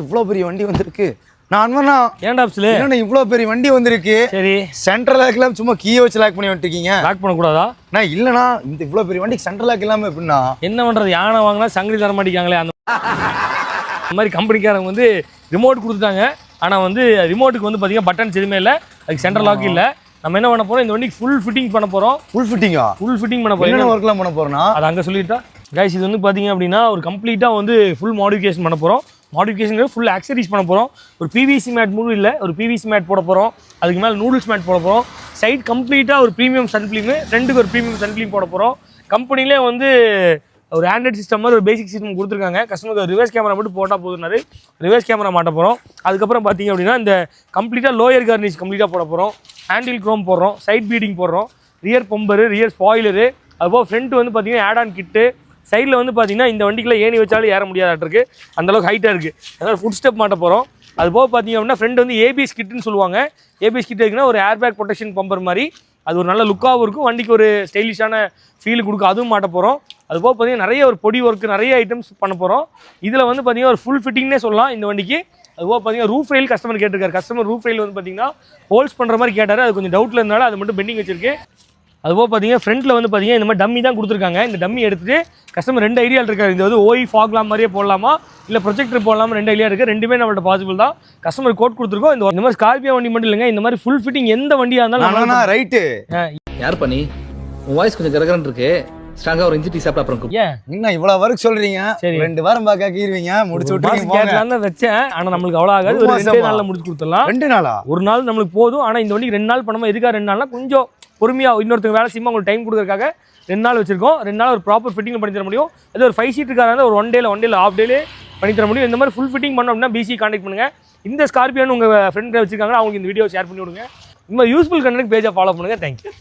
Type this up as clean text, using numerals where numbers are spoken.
இவ்வளோ பெரிய வண்டி வந்திருக்கு. நான் ஏன்டா இவ்வளோ பெரிய வண்டி வந்திருக்கு. சரி, சென்ட்ரல் லாக்லாம் சும்மா கீயை வச்சு லாக் பண்ணி வந்துருக்கீங்க. லாக் பண்ணக்கூடாதா? நான் இல்லைண்ணா, இந்த இவ்வளோ பெரிய வண்டிக்கு சென்ட்ரல் லாக் இல்லாமல் எப்படின்னா என்ன பண்ணுறது? யானை வாங்கினா சங்கிலி தர மாட்டேங்காங்களே. அந்த மாதிரி கம்பெனிக்காரங்க வந்து ரிமோட் கொடுத்துட்டாங்க. ஆனால் வந்து ரிமோட்டுக்கு வந்து பார்த்தீங்கன்னா பட்டன்ஸ் எதுவுமே இல்லை, அதுக்கு சென்ட்ரல் லாக் இல்லை. நம்ம என்ன பண்ண போகிறோம், இந்த வண்டிக்கு ஃபுல் ஃபிட்டிங் பண்ண போகிறோம். ஃபுல் ஃபிட்டிங் பண்ண போகிறோம். என்ன ஒர்க்லாம் பண்ண போகிறோம்னா அது அங்கே சொல்லிட்டா கைஸ். இது வந்து பார்த்தீங்க அப்படின்னா ஒரு கம்ப்ளீட்டாக வந்து ஃபுல் மாடிஃபிகேஷன் பண்ண போகிறோம். மாடிஃபிகேஷன் ஃபுல் ஆக்சரிஸ் பண்ண போகிறோம். ஒரு பிவிசி மேட் மூணு இல்லை, ஒரு பிவிசி மேட் போட போகிறோம். அதுக்கு மேலே நூடுல்ஸ் மேட் போட போகிறோம். சைட் கம்ப்ளீட்டாக ஒரு ப்ரீமியம் சன் ஃபிலிமு, ஃப்ரெண்டுக்கு ஒரு ப்ரீமியம் சன் ஃபிலிம் போட போகிறோம். கம்பெனிலே வந்து ஒரு ஆண்ட்ராய்ட் சிஸ்டம் மாதிரி ஒரு பேசிக் சிஸ்டம் கொடுத்துருக்காங்க. கஸ்டமருக்கு ரிவர்ஸ் கேமரா மட்டும் போட்டால் போதுனாரு, ரிவர்ஸ் கேமரா மாட்ட போகிறோம். அதுக்கப்புறம் பார்த்தீங்க அப்படின்னா இந்த கம்ப்ளீட்டாக லோயர் கார்னிஷ் கம்ப்ளீட்டாக போட போகிறோம். ஹேண்டில் க்ரோம் போடுறோம், சைட் பீடிங் போடுறோம், ரியர் பம்பரு, ரியர் ஸ்பாயிலரு, அதுபோல் ஃப்ரண்ட் வந்து பார்த்தீங்கன்னா ஆட் ஆன் கிட்டு. சைடில் வந்து பார்த்தீங்கன்னா இந்த வண்டிக்குள்ள ஏணி வச்சாலும் ஏற முடியாதாட்டிருக்கு, அந்தளவுக்கு ஹைட்டாக இருக்குது. அதனால் ஃபுட் ஸ்டெப் மாட்ட போகிறோம். அதுபோக பார்த்தீங்க அப்படின்னா ஃப்ரெண்ட் வந்து ஏபிஎஸ் கிட்டுன்னு சொல்லுவாங்க. ஏபிஎஸ் கிட் இருக்குன்னா ஒரு ஏர் பேக் ப்ரொடெக்ஷன் பம்பர் மாதிரி, அது ஒரு நல்ல லுக்காகவும் இருக்கும், வண்டிக்கு ஒரு ஸ்டைலிஷான ஃபீல் கொடுக்கும், அதுவும் மாட்ட போகிறோம். அதுபோக பார்த்தீங்கன்னா நிறைய ஒரு பொடி ஒர்க்கு நிறைய ஐட்டம்ஸ் பண்ண போகிறோம். இதில் வந்து பார்த்தீங்கன்னா ஒரு ஃபுல் ஃபிட்டிங்னே சொல்லலாம் இந்த வண்டிக்கு. அதுபோக பார்த்தீங்கன்னா ரூஃப் ரெயில் கஸ்டமர் கேட்டிருக்காரு. கஸ்டமர் ரூஃப் ரெயில் வந்து பார்த்தீங்கன்னா ஹோல்ஸ் பண்ணுற மாதிரி கேட்டார். அது கொஞ்சம் டவுட்டில் இருந்தாலும் அது மட்டும் பெண்டிங் வச்சிருக்கு. அதுபோக பார்த்தீங்கன்னா ஃப்ரண்ட்டில் வந்து பார்த்தீங்கன்னா இந்த மாதிரி டம்மி தான் கொடுத்துருக்காங்க. இந்த டம்மி எடுத்துகிட்டு கஸ்டமர் 2 ஐடியா இருக்காரு. இது வந்து ஓய் ஃபாக்லாம் மாதிரியே போடலாமா இல்லை ப்ரொஜெக்டர் போடலாமா 2 ஐடியா இருக்குது. ரெண்டுமே நம்மள்ட்ட பாசிபிள் தான். கஸ்டமர் கோட் கொடுத்துருக்கோம். இந்த மாதிரி ஸ்கார்பியோ வண்டி மட்டும் இல்லைங்க, இந்த மாதிரி ஃபுல் ஃபிட்டிங் எந்த வண்டியாக இருந்தாலும் ரைட்டு. யார் பண்ணி உன் வாய்ஸ் கொஞ்சம் கரகரன்னு இருக்கு. ஸ்ட்ராங்கா ஒரு இஞ்சி டீ சாப்பிட அப்புறம் ஏன் இன்னும் இவ்வளவு வரைக்கும் சொல்றீங்க? சரி 2 வாரம் பாக்க கீறுவீங்க, முடிச்சு விட்டுருக்கீங்க. கேட்கலாம் தான் வச்சேன், ஆனா நம்மளுக்கு அவ்வளோ ஆகாது. ஒரு 2 நாள்ல முடிச்சு கொடுத்துடலாம். 2 நாளா? ஒரு நாள் நம்மளுக்கு போதும். ஆனா இந்த வண்டிக்கு 2 நாள் பண்ணாம எதுக்காக 2 நாள்னா கொஞ்சம் பொறுமையா இன்னொருத்தங்க வேலை செய்யுமா உங்களுக்கு டைம் கொடுக்கறதுக்காக 2 நாள் வச்சிருக்கோம். 2 நாள் ஒரு ப்ராப்பர் ஃபிட்டிங் பண்ணி தர முடியும். அது ஒரு 5 சீட் இருக்காங்க, ஒரு 1 டேல ஹாஃப் டேலே பண்ணி தர முடியும். இந்த மாதிரி ஃபுல் ஃபிட்டிங் பண்ணோம் அப்படின்னா பிசி கான்டாக்ட் பண்ணுங்க. இந்த ஸ்கார்பியோன்னு உங்க ஃப்ரெண்ட் வச்சிருக்காங்க, அவங்களுக்கு இந்த வீடியோ ஷேர் பண்ணி விடுங்க. இந்த மாதிரி யூஸ்ஃபுல் கண்டென்ட் பேஜை ஃபாலோ பண்ணுங்க. தேங்க்யூ.